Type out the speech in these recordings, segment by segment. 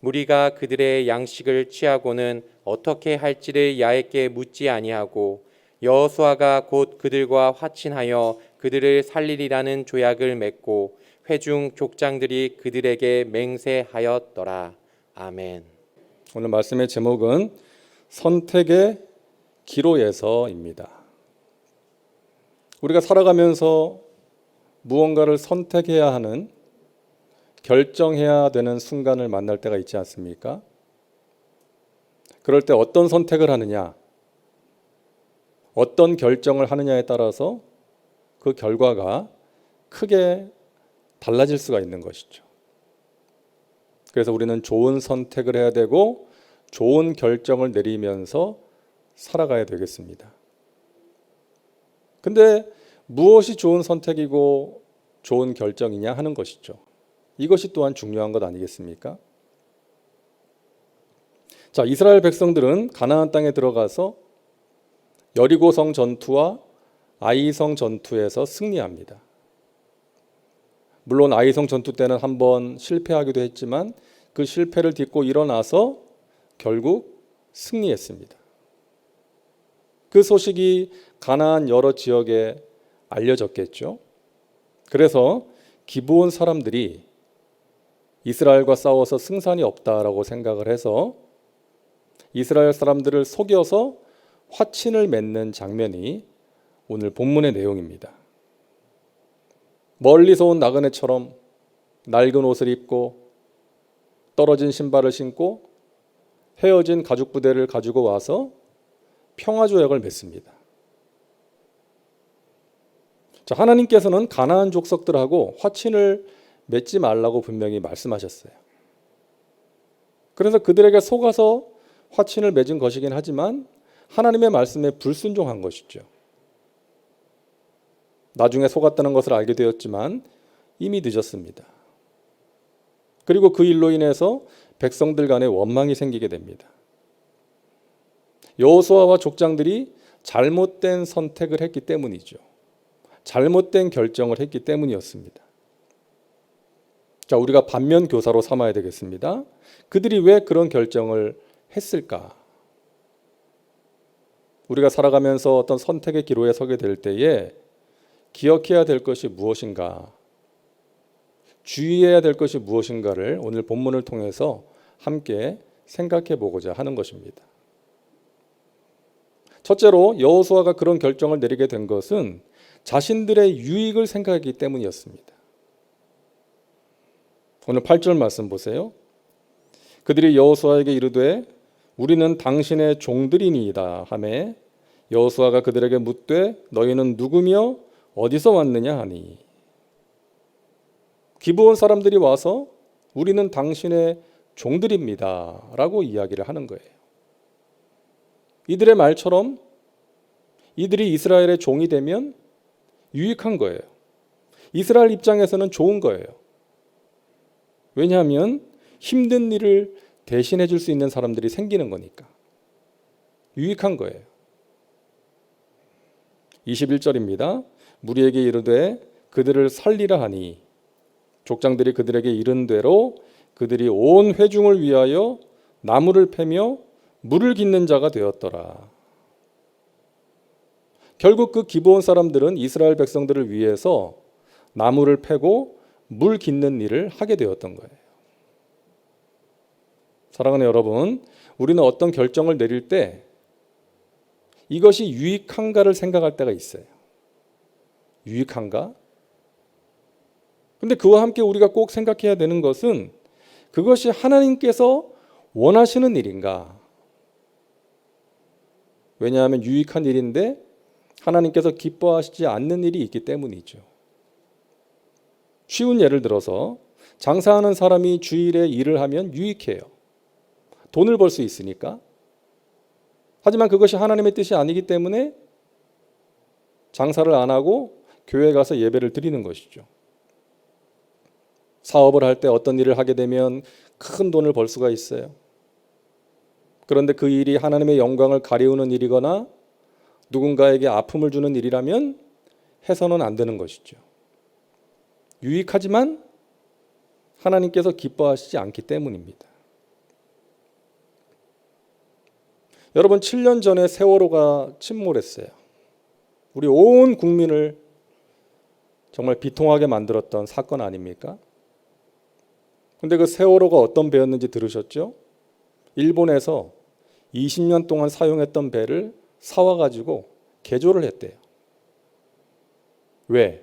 무리가 그들의 양식을 취하고는 어떻게 할지를 야훼께 묻지 아니하고 여호수아가 곧 그들과 화친하여 그들을 살리리라는 조약을 맺고 회중 족장들이 그들에게 맹세하였더라. 아멘. 오늘 말씀의 제목은 선택의 기로에서입니다. 우리가 살아가면서 무언가를 선택해야 하는, 결정해야 되는 순간을 만날 때가 있지 않습니까? 그럴 때 어떤 선택을 하느냐, 어떤 결정을 하느냐에 따라서 그 결과가 크게 달라질 수가 있는 것이죠. 그래서 우리는 좋은 선택을 해야 되고 좋은 결정을 내리면서 살아가야 되겠습니다. 근데 무엇이 좋은 선택이고 좋은 결정이냐 하는 것이죠. 이것이 또한 중요한 것 아니겠습니까? 자, 이스라엘 백성들은 가나안 땅에 들어가서 여리고성 전투와 아이성 전투에서 승리합니다. 물론 아이성 전투 때는 한번 실패하기도 했지만 그 실패를 딛고 일어나서 결국 승리했습니다. 그 소식이 가나안 여러 지역에 알려졌겠죠. 그래서 기브온 사람들이 이스라엘과 싸워서 승산이 없다라고 생각을 해서 이스라엘 사람들을 속여서 화친을 맺는 장면이 오늘 본문의 내용입니다. 멀리서 온 나그네처럼 낡은 옷을 입고 떨어진 신발을 신고 헤어진 가죽 부대를 가지고 와서 평화조약을 맺습니다. 자, 하나님께서는 가나안 족속들하고 화친을 맺지 말라고 분명히 말씀하셨어요. 그래서 그들에게 속아서 화친을 맺은 것이긴 하지만 하나님의 말씀에 불순종한 것이죠. 나중에 속았다는 것을 알게 되었지만 이미 늦었습니다. 그리고 그 일로 인해서 백성들 간에 원망이 생기게 됩니다. 여호수아와 족장들이 잘못된 선택을 했기 때문이죠. 잘못된 결정을 했기 때문이었습니다. 자, 우리가 반면 교사로 삼아야 되겠습니다. 그들이 왜 그런 결정을 했을까? 우리가 살아가면서 어떤 선택의 기로에 서게 될 때에 기억해야 될 것이 무엇인가, 주의해야 될 것이 무엇인가를 오늘 본문을 통해서 함께 생각해 보고자 하는 것입니다. 첫째로 여호수아가 그런 결정을 내리게 된 것은 자신들의 유익을 생각하기 때문이었습니다. 오늘 8절 말씀 보세요. 그들이 여호수아에게 이르되 우리는 당신의 종들이니이다 하매 여호수아가 그들에게 묻되 너희는 누구며 어디서 왔느냐 하니, 기브온 사람들이 와서 우리는 당신의 종들입니다 라고 이야기를 하는 거예요. 이들의 말처럼 이들이 이스라엘의 종이 되면 유익한 거예요. 이스라엘 입장에서는 좋은 거예요. 왜냐하면 힘든 일을 대신해 줄 수 있는 사람들이 생기는 거니까 유익한 거예요. 21절입니다. 무리에게 이르되 그들을 살리라 하니 족장들이 그들에게 이른 대로 그들이 온 회중을 위하여 나무를 패며 물을 깃는 자가 되었더라. 결국 그 기브온 사람들은 이스라엘 백성들을 위해서 나무를 패고 물 깃는 일을 하게 되었던 거예요. 사랑하는 여러분, 우리는 어떤 결정을 내릴 때 이것이 유익한가를 생각할 때가 있어요. 유익한가? 근데 그와 함께 우리가 꼭 생각해야 되는 것은 그것이 하나님께서 원하시는 일인가? 왜냐하면 유익한 일인데 하나님께서 기뻐하시지 않는 일이 있기 때문이죠. 쉬운 예를 들어서 장사하는 사람이 주일에 일을 하면 유익해요. 돈을 벌 수 있으니까. 하지만 그것이 하나님의 뜻이 아니기 때문에 장사를 안 하고 교회에 가서 예배를 드리는 것이죠. 사업을 할 때 어떤 일을 하게 되면 큰 돈을 벌 수가 있어요. 그런데 그 일이 하나님의 영광을 가리우는 일이거나 누군가에게 아픔을 주는 일이라면 해서는 안 되는 것이죠. 유익하지만 하나님께서 기뻐하시지 않기 때문입니다. 여러분 7년 전에 세월호가 침몰했어요. 우리 온 국민을 정말 비통하게 만들었던 사건 아닙니까? 근데 그 세월호가 어떤 배였는지 들으셨죠? 일본에서 20년 동안 사용했던 배를 사와가지고 개조를 했대요. 왜?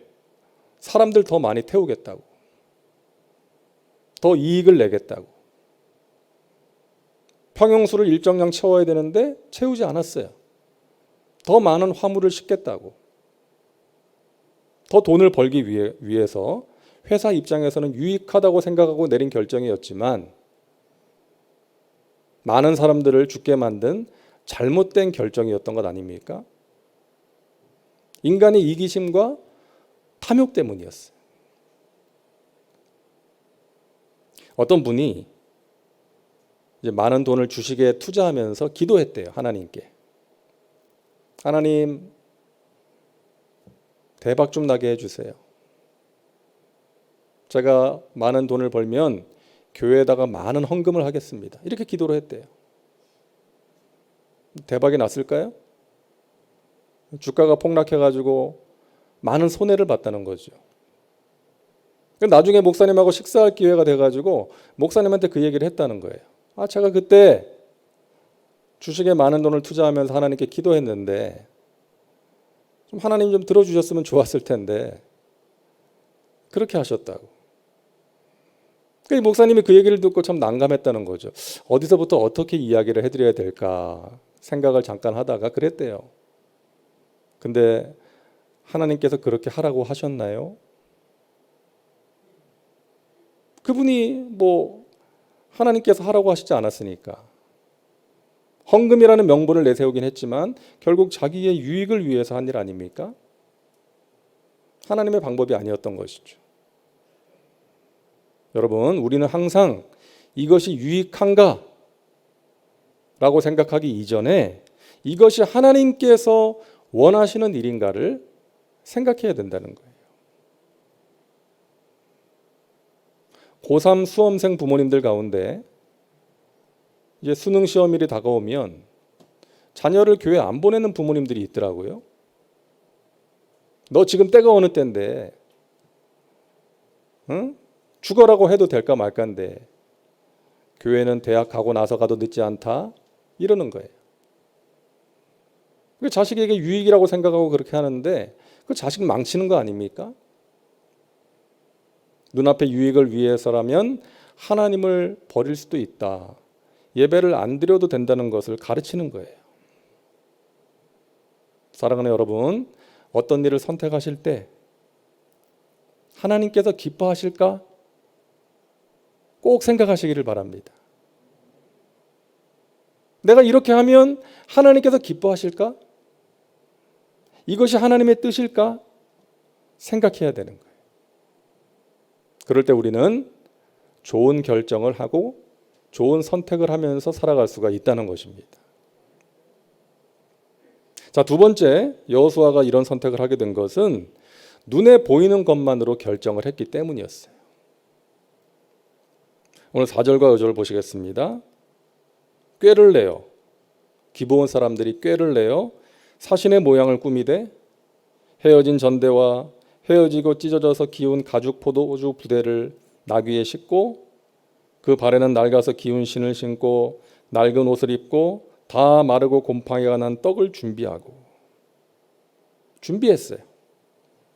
사람들 더 많이 태우겠다고. 더 이익을 내겠다고. 평형수를 일정량 채워야 되는데 채우지 않았어요. 더 많은 화물을 싣겠다고. 더 돈을 벌기 위해서 회사 입장에서는 유익하다고 생각하고 내린 결정이었지만 많은 사람들을 죽게 만든 잘못된 결정이었던 것 아닙니까? 인간의 이기심과 탐욕 때문이었어요. 어떤 분이 이제 많은 돈을 주식에 투자하면서 기도했대요. 하나님께. 하나님, 대박 좀 나게 해주세요. 제가 많은 돈을 벌면 교회에다가 많은 헌금을 하겠습니다. 이렇게 기도를 했대요. 대박이 났을까요? 주가가 폭락해가지고 많은 손해를 봤다는 거죠. 나중에 목사님하고 식사할 기회가 돼가지고 목사님한테 그 얘기를 했다는 거예요. 제가 그때 주식에 많은 돈을 투자하면서 하나님께 기도했는데 좀 하나님 좀 들어주셨으면 좋았을 텐데 그렇게 하셨다고. 목사님이 그 얘기를 듣고 참 난감했다는 거죠. 어디서부터 어떻게 이야기를 해드려야 될까 생각을 잠깐 하다가 그랬대요. 근데 하나님께서 그렇게 하라고 하셨나요? 그분이 하나님께서 하라고 하시지 않았으니까. 헌금이라는 명분을 내세우긴 했지만 결국 자기의 유익을 위해서 한 일 아닙니까? 하나님의 방법이 아니었던 것이죠. 여러분, 우리는 항상 이것이 유익한가? 라고 생각하기 이전에 이것이 하나님께서 원하시는 일인가를 생각해야 된다는 거예요. 고3 수험생 부모님들 가운데 이제 수능 시험일이 다가오면 자녀를 교회 안 보내는 부모님들이 있더라고요. 너 지금 때가 어느 때인데, 응? 죽어라고 해도 될까 말까인데 교회는 대학 가고 나서 가도 늦지 않다 이러는 거예요. 그 자식에게 유익이라고 생각하고 그렇게 하는데 그 자식 망치는 거 아닙니까? 눈앞의 유익을 위해서라면 하나님을 버릴 수도 있다. 예배를 안 드려도 된다는 것을 가르치는 거예요. 사랑하는 여러분, 어떤 일을 선택하실 때 하나님께서 기뻐하실까? 꼭 생각하시기를 바랍니다. 내가 이렇게 하면 하나님께서 기뻐하실까? 이것이 하나님의 뜻일까? 생각해야 되는 거예요. 그럴 때 우리는 좋은 결정을 하고 좋은 선택을 하면서 살아갈 수가 있다는 것입니다. 자, 두 번째, 여호수아가 이런 선택을 하게 된 것은 눈에 보이는 것만으로 결정을 했기 때문이었어요. 오늘 4절과 5절을 보시겠습니다. 꾀를 내어, 기브온 사람들이 꾀를 내어 사신의 모양을 꾸미되 헤어진 전대와 헤어지고 찢어져서 기운 가죽 포도주 부대를 나귀에 싣고 그 발에는 낡아서 기운 신을 신고 낡은 옷을 입고 다 마르고 곰팡이가 난 떡을 준비했어요.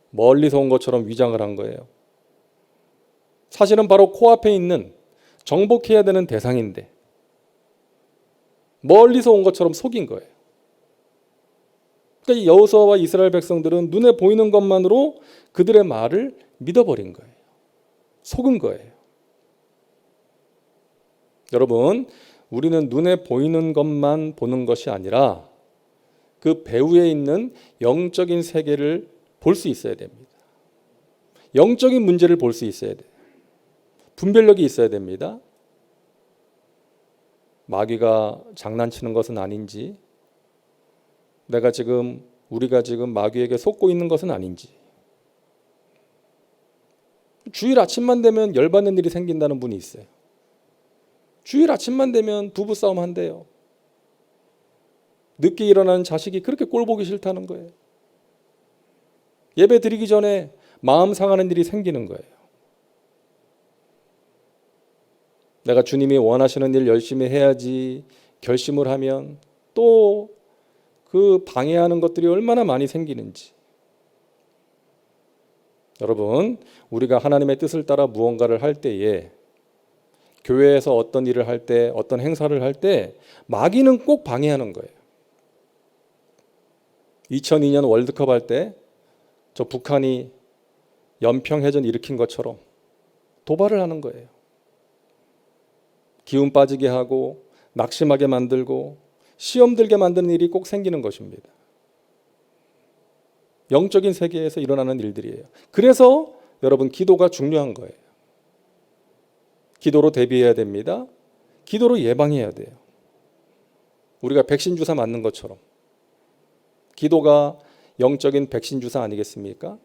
멀리서 온 것처럼 위장을 한 거예요. 사실은 바로 코앞에 있는 정복해야 되는 대상인데 멀리서 온 것처럼 속인 거예요. 그러니까 여호수아와 이스라엘 백성들은 눈에 보이는 것만으로 그들의 말을 믿어버린 거예요. 속은 거예요. 여러분, 우리는 눈에 보이는 것만 보는 것이 아니라 그 배후에 있는 영적인 세계를 볼 수 있어야 됩니다. 영적인 문제를 볼 수 있어야 돼요. 분별력이 있어야 됩니다. 마귀가 장난치는 것은 아닌지, 우리가 지금 마귀에게 속고 있는 것은 아닌지. 주일 아침만 되면 열받는 일이 생긴다는 분이 있어요. 주일 아침만 되면 부부싸움 한대요. 늦게 일어나는 자식이 그렇게 꼴 보기 싫다는 거예요. 예배 드리기 전에 마음 상하는 일이 생기는 거예요. 내가 주님이 원하시는 일 열심히 해야지 결심을 하면 또 그 방해하는 것들이 얼마나 많이 생기는지. 여러분, 우리가 하나님의 뜻을 따라 무언가를 할 때에, 교회에서 어떤 일을 할 때, 어떤 행사를 할 때 마귀는 꼭 방해하는 거예요. 2002년 월드컵 할 때 저 북한이 연평해전 일으킨 것처럼 도발을 하는 거예요. 기운 빠지게 하고 낙심하게 만들고 시험 들게 만드는 일이 꼭 생기는 것입니다. 영적인 세계에서 일어나는 일들이에요. 그래서 여러분, 기도가 중요한 거예요. 기도로 대비해야 됩니다. 기도로 예방해야 돼요. 우리가 백신 주사 맞는 것처럼 기도가 영적인 백신 주사 아니겠습니까?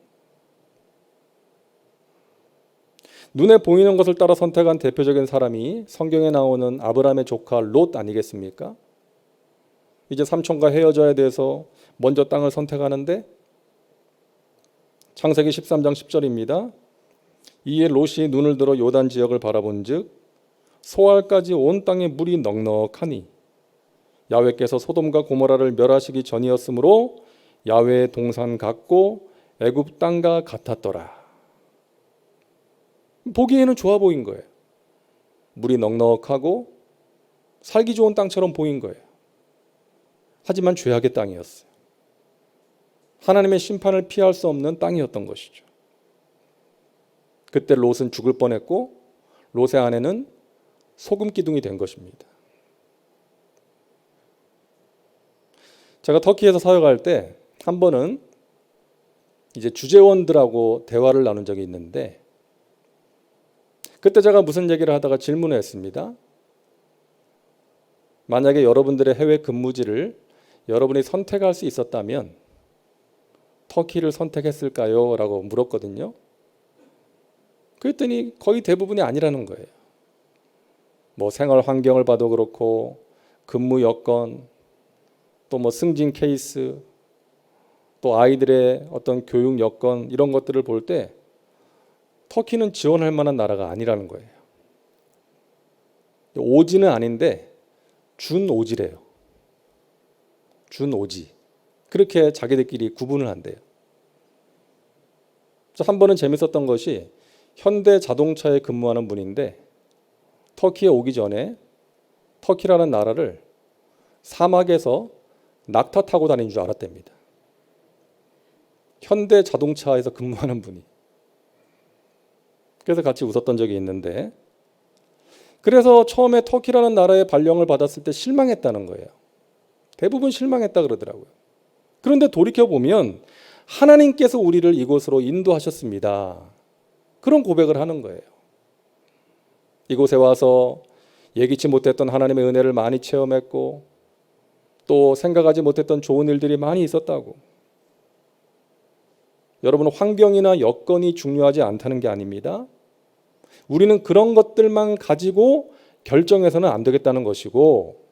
눈에 보이는 것을 따라 선택한 대표적인 사람이 성경에 나오는 아브라함의 조카 롯 아니겠습니까? 이제 삼촌과 헤어져야 돼서 먼저 땅을 선택하는데, 창세기 13장 10절입니다. 이에 롯이 눈을 들어 요단 지역을 바라본즉 소알까지 온 땅에 물이 넉넉하니 야훼께서 소돔과 고모라를 멸하시기 전이었으므로 야훼의 동산 같고 애굽 땅과 같았더라. 보기에는 좋아 보인 거예요. 물이 넉넉하고 살기 좋은 땅처럼 보인 거예요. 하지만 죄악의 땅이었어요. 하나님의 심판을 피할 수 없는 땅이었던 것이죠. 그때 롯은 죽을 뻔했고 롯의 아내는 소금 기둥이 된 것입니다. 제가 터키에서 사역할 때 한 번은 이제 주재원들하고 대화를 나눈 적이 있는데, 그때 제가 무슨 얘기를 하다가 질문을 했습니다. 만약에 여러분들의 해외 근무지를 여러분이 선택할 수 있었다면 터키를 선택했을까요? 라고 물었거든요. 그랬더니 거의 대부분이 아니라는 거예요. 뭐 생활 환경을 봐도 그렇고, 근무 여건, 또 뭐 승진 케이스, 또 아이들의 어떤 교육 여건, 이런 것들을 볼 때 터키는 지원할 만한 나라가 아니라는 거예요. 오지는 아닌데 준오지래요. 준오지. 그렇게 자기들끼리 구분을 한대요. 한 번은 재밌었던 것이, 현대 자동차에 근무하는 분인데 터키에 오기 전에 터키라는 나라를 사막에서 낙타 타고 다니는 줄 알았답니다. 현대 자동차에서 근무하는 분이. 그래서 같이 웃었던 적이 있는데, 그래서 처음에 터키라는 나라의 발령을 받았을 때 실망했다는 거예요. 대부분 실망했다 그러더라고요. 그런데 돌이켜보면 하나님께서 우리를 이곳으로 인도하셨습니다. 그런 고백을 하는 거예요. 이곳에 와서 예기치 못했던 하나님의 은혜를 많이 체험했고, 또 생각하지 못했던 좋은 일들이 많이 있었다고. 여러분, 환경이나 여건이 중요하지 않다는 게 아닙니다. 우리는 그런 것들만 가지고 결정해서는 안 되겠다는 것이고,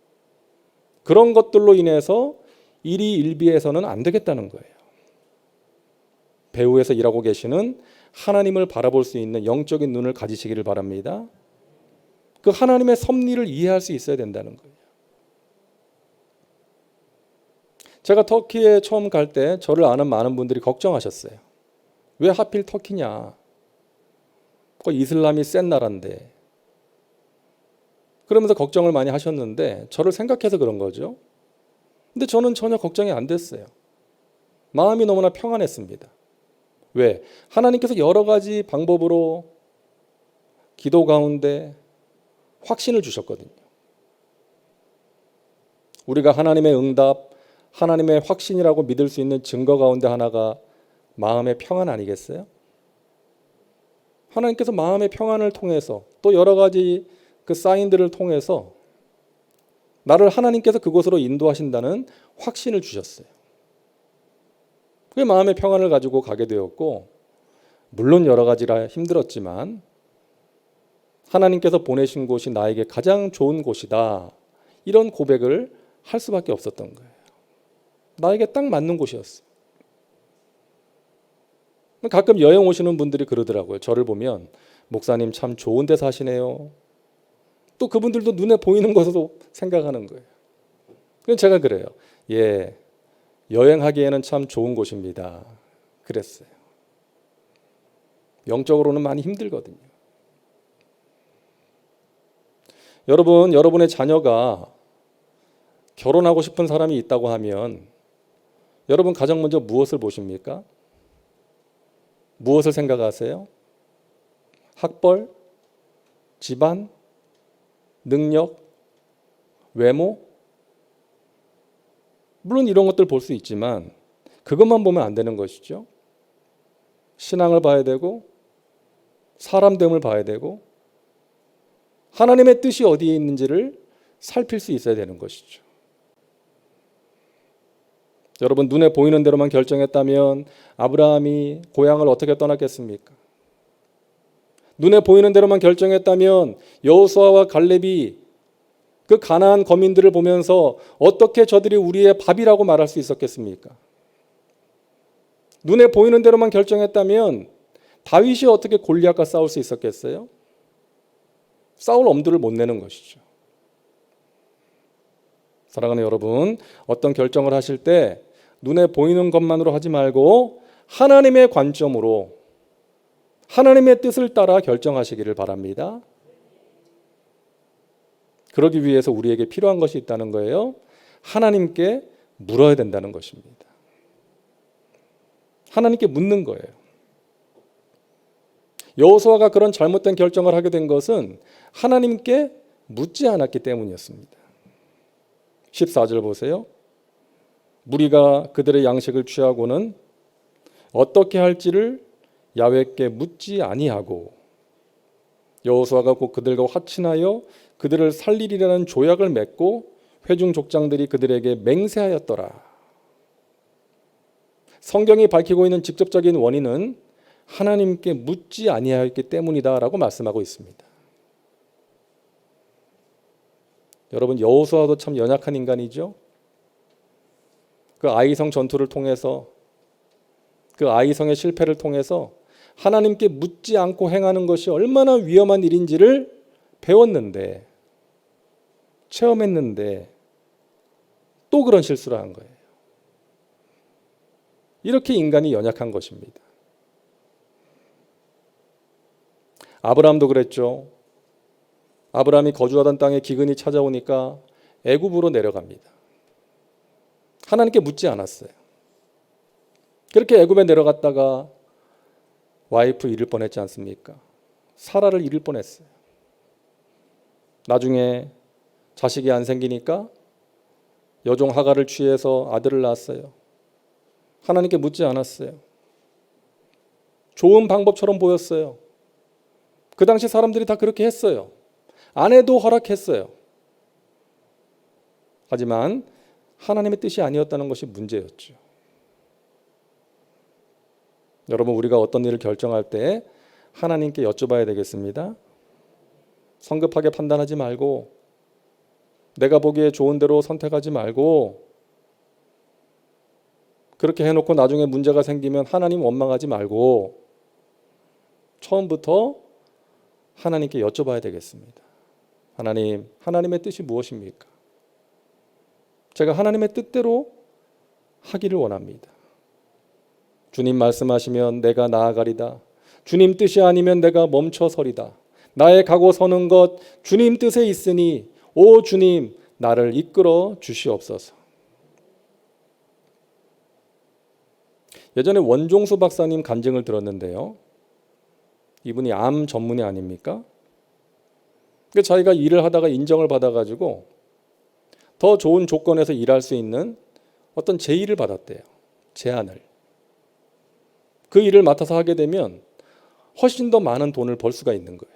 그런 것들로 인해서 일이 일비해서는 안 되겠다는 거예요. 배후에서 일하고 계시는 하나님을 바라볼 수 있는 영적인 눈을 가지시기를 바랍니다. 그 하나님의 섭리를 이해할 수 있어야 된다는 거예요. 제가 터키에 처음 갈 때 저를 아는 많은 분들이 걱정하셨어요. 왜 하필 터키냐? 이슬람이 센 나라인데. 그러면서 걱정을 많이 하셨는데 저를 생각해서 그런 거죠. 근데 저는 전혀 걱정이 안 됐어요. 마음이 너무나 평안했습니다. 왜? 하나님께서 여러 가지 방법으로 기도 가운데 확신을 주셨거든요. 우리가 하나님의 응답, 하나님의 확신이라고 믿을 수 있는 증거 가운데 하나가 마음의 평안 아니겠어요? 하나님께서 마음의 평안을 통해서 또 여러 가지 그 사인들을 통해서 나를 하나님께서 그곳으로 인도하신다는 확신을 주셨어요. 그 마음의 평안을 가지고 가게 되었고, 물론 여러 가지라 힘들었지만 하나님께서 보내신 곳이 나에게 가장 좋은 곳이다, 이런 고백을 할 수밖에 없었던 거예요. 나에게 딱 맞는 곳이었어. 가끔 여행 오시는 분들이 그러더라고요. 저를 보면 목사님 참 좋은 데 사시네요. 또 그분들도 눈에 보이는 것으로 생각하는 거예요. 그래서 제가 그래요. 예, 여행하기에는 참 좋은 곳입니다. 그랬어요. 영적으로는 많이 힘들거든요. 여러분, 여러분의 자녀가 결혼하고 싶은 사람이 있다고 하면 여러분 가장 먼저 무엇을 보십니까? 무엇을 생각하세요? 학벌, 집안, 능력, 외모? 물론 이런 것들 볼 수 있지만 그것만 보면 안 되는 것이죠. 신앙을 봐야 되고 사람됨을 봐야 되고 하나님의 뜻이 어디에 있는지를 살필 수 있어야 되는 것이죠. 여러분 눈에 보이는 대로만 결정했다면 아브라함이 고향을 어떻게 떠났겠습니까? 눈에 보이는 대로만 결정했다면 여호수아와 갈렙이 그 가나안 거민들을 보면서 어떻게 저들이 우리의 밥이라고 말할 수 있었겠습니까? 눈에 보이는 대로만 결정했다면 다윗이 어떻게 골리앗과 싸울 수 있었겠어요? 싸울 엄두를 못 내는 것이죠. 사랑하는 여러분, 어떤 결정을 하실 때 눈에 보이는 것만으로 하지 말고 하나님의 관점으로 하나님의 뜻을 따라 결정하시기를 바랍니다. 그러기 위해서 우리에게 필요한 것이 있다는 거예요. 하나님께 물어야 된다는 것입니다. 하나님께 묻는 거예요. 여호수아가 그런 잘못된 결정을 하게 된 것은 하나님께 묻지 않았기 때문이었습니다. 14절 보세요. 무리가 그들의 양식을 취하고는 어떻게 할지를 야훼께 묻지 아니하고 여호수아가 곧 그들과 화친하여 그들을 살리리라는 조약을 맺고 회중 족장들이 그들에게 맹세하였더라. 성경이 밝히고 있는 직접적인 원인은 하나님께 묻지 아니하였기 때문이다라고 말씀하고 있습니다. 여러분 여호수아도 참 연약한 인간이죠. 그 아이성 전투를 통해서 그 아이성의 실패를 통해서 하나님께 묻지 않고 행하는 것이 얼마나 위험한 일인지를 배웠는데 체험했는데 또 그런 실수를 한 거예요. 이렇게 인간이 연약한 것입니다. 아브라함도 그랬죠. 아브라함이 거주하던 땅에 기근이 찾아오니까 애굽으로 내려갑니다. 하나님께 묻지 않았어요. 그렇게 애굽에 내려갔다가 와이프 잃을 뻔했지 않습니까? 사라를 잃을 뻔했어요. 나중에 자식이 안 생기니까 여종 하가를 취해서 아들을 낳았어요. 하나님께 묻지 않았어요. 좋은 방법처럼 보였어요. 그 당시 사람들이 다 그렇게 했어요. 아내도 허락했어요. 하지만 하나님의 뜻이 아니었다는 것이 문제였죠. 여러분 우리가 어떤 일을 결정할 때 하나님께 여쭤봐야 되겠습니다. 성급하게 판단하지 말고 내가 보기에 좋은 대로 선택하지 말고 그렇게 해놓고 나중에 문제가 생기면 하나님 원망하지 말고 처음부터 하나님께 여쭤봐야 되겠습니다. 하나님, 하나님의 뜻이 무엇입니까? 제가 하나님의 뜻대로 하기를 원합니다. 주님 말씀하시면 내가 나아가리다. 주님 뜻이 아니면 내가 멈춰서리다. 나의 가고 서는 것 주님 뜻에 있으니 오 주님 나를 이끌어 주시옵소서. 예전에 원종수 박사님 간증을 들었는데요. 이분이 암 전문의 아닙니까? 자기가 일을 하다가 인정을 받아가지고 더 좋은 조건에서 일할 수 있는 어떤 제의를 받았대요. 제안을. 그 일을 맡아서 하게 되면 훨씬 더 많은 돈을 벌 수가 있는 거예요.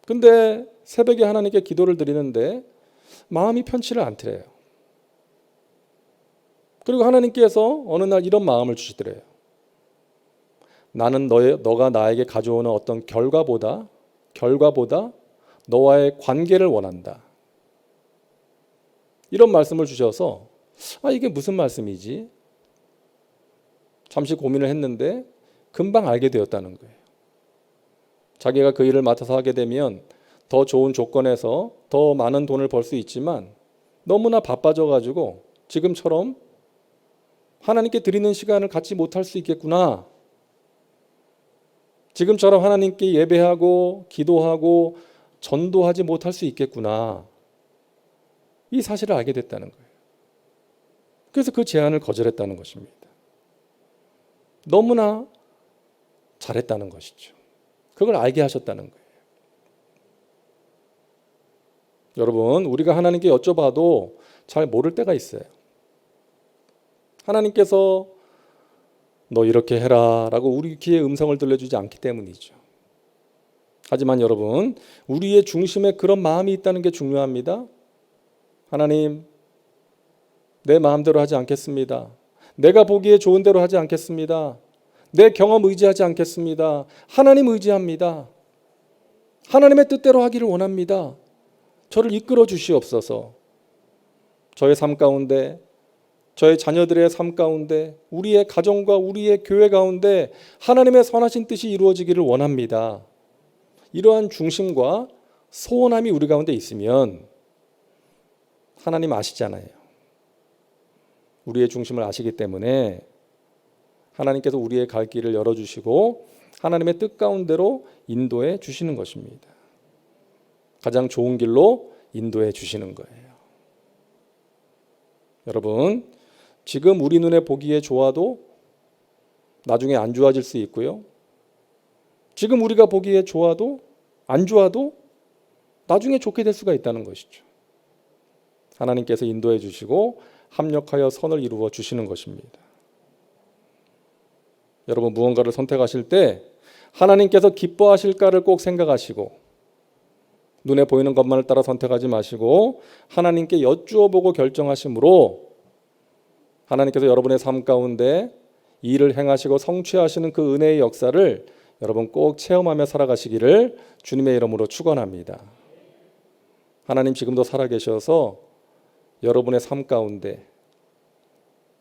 근데 새벽에 하나님께 기도를 드리는데 마음이 편치를 않더래요. 그리고 하나님께서 어느 날 이런 마음을 주시더래요. 나는 너가 나에게 가져오는 어떤 결과보다 너와의 관계를 원한다. 이런 말씀을 주셔서 이게 무슨 말씀이지? 잠시 고민을 했는데 금방 알게 되었다는 거예요. 자기가 그 일을 맡아서 하게 되면 더 좋은 조건에서 더 많은 돈을 벌 수 있지만 너무나 바빠져가지고 지금처럼 하나님께 드리는 시간을 갖지 못할 수 있겠구나. 지금처럼 하나님께 예배하고 기도하고 전도하지 못할 수 있겠구나. 이 사실을 알게 됐다는 거예요. 그래서 그 제안을 거절했다는 것입니다. 너무나 잘했다는 것이죠. 그걸 알게 하셨다는 거예요. 여러분, 우리가 하나님께 여쭤봐도 잘 모를 때가 있어요. 하나님께서 너 이렇게 해라 라고 우리 귀에 음성을 들려주지 않기 때문이죠. 하지만 여러분, 우리의 중심에 그런 마음이 있다는 게 중요합니다. 하나님, 내 마음대로 하지 않겠습니다. 내가 보기에 좋은 대로 하지 않겠습니다. 내 경험 의지하지 않겠습니다. 하나님 의지합니다. 하나님의 뜻대로 하기를 원합니다. 저를 이끌어 주시옵소서. 저의 삶 가운데, 저의 자녀들의 삶 가운데, 우리의 가정과 우리의 교회 가운데 하나님의 선하신 뜻이 이루어지기를 원합니다. 이러한 중심과 소원함이 우리 가운데 있으면 하나님 아시잖아요. 우리의 중심을 아시기 때문에 하나님께서 우리의 갈 길을 열어주시고 하나님의 뜻 가운데로 인도해 주시는 것입니다. 가장 좋은 길로 인도해 주시는 거예요. 여러분, 지금 우리 눈에 보기에 좋아도 나중에 안 좋아질 수 있고요. 지금 우리가 보기에 좋아도 안 좋아도 나중에 좋게 될 수가 있다는 것이죠. 하나님께서 인도해 주시고 합력하여 선을 이루어 주시는 것입니다. 여러분, 무언가를 선택하실 때 하나님께서 기뻐하실까를 꼭 생각하시고 눈에 보이는 것만을 따라 선택하지 마시고 하나님께 여쭈어 보고 결정하심으로 하나님께서 여러분의 삶 가운데 일을 행하시고 성취하시는 그 은혜의 역사를 여러분 꼭 체험하며 살아가시기를 주님의 이름으로 축원합니다. 하나님 지금도 살아계셔서 여러분의 삶 가운데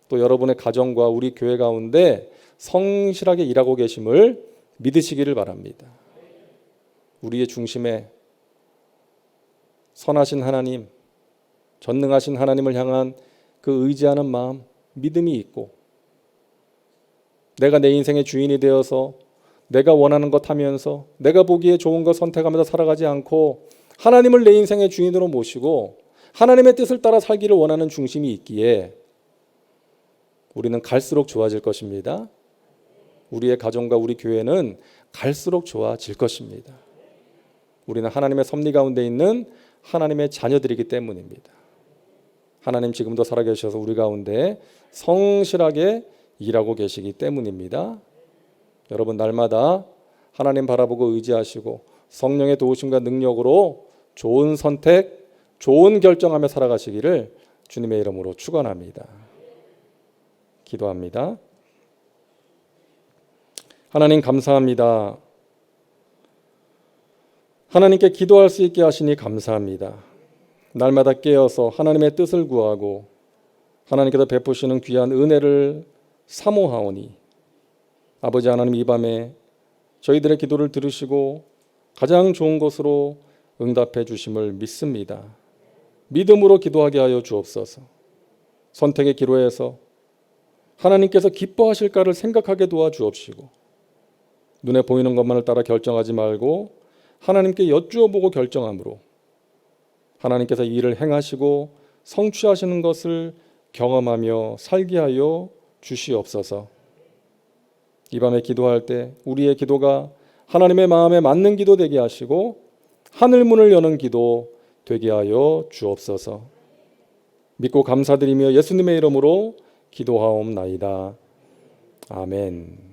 또 여러분의 가정과 우리 교회 가운데 성실하게 일하고 계심을 믿으시기를 바랍니다. 우리의 중심에 선하신 하나님, 전능하신 하나님을 향한 그 의지하는 마음, 믿음이 있고 내가 내 인생의 주인이 되어서 내가 원하는 것 하면서 내가 보기에 좋은 것 선택하면서 살아가지 않고 하나님을 내 인생의 주인으로 모시고 하나님의 뜻을 따라 살기를 원하는 중심이 있기에 우리는 갈수록 좋아질 것입니다. 우리의 가정과 우리 교회는 갈수록 좋아질 것입니다. 우리는 하나님의 섭리 가운데 있는 하나님의 자녀들이기 때문입니다. 하나님 지금도 살아계셔서 우리 가운데 성실하게 일하고 계시기 때문입니다. 여러분, 날마다 하나님 바라보고 의지하시고 성령의 도우심과 능력으로 좋은 선택, 좋은 결정하며 살아가시기를 주님의 이름으로 축원합니다. 기도합니다. 하나님 감사합니다. 하나님께 기도할 수 있게 하시니 감사합니다. 날마다 깨어서 하나님의 뜻을 구하고 하나님께서 베푸시는 귀한 은혜를 사모하오니 아버지 하나님, 이 밤에 저희들의 기도를 들으시고 가장 좋은 것으로 응답해 주심을 믿습니다. 믿음으로 기도하게 하여 주옵소서. 선택의 기로에서 하나님께서 기뻐하실까를 생각하게 도와주옵시고 눈에 보이는 것만을 따라 결정하지 말고 하나님께 여쭈어 보고 결정함으로 하나님께서 이 일을 행하시고 성취하시는 것을 경험하며 살게 하여 주시옵소서. 이 밤에 기도할 때 우리의 기도가 하나님의 마음에 맞는 기도 되게 하시고 하늘문을 여는 기도 되게 하여 주옵소서. 믿고 감사드리며 예수님의 이름으로 기도하옵나이다. 아멘.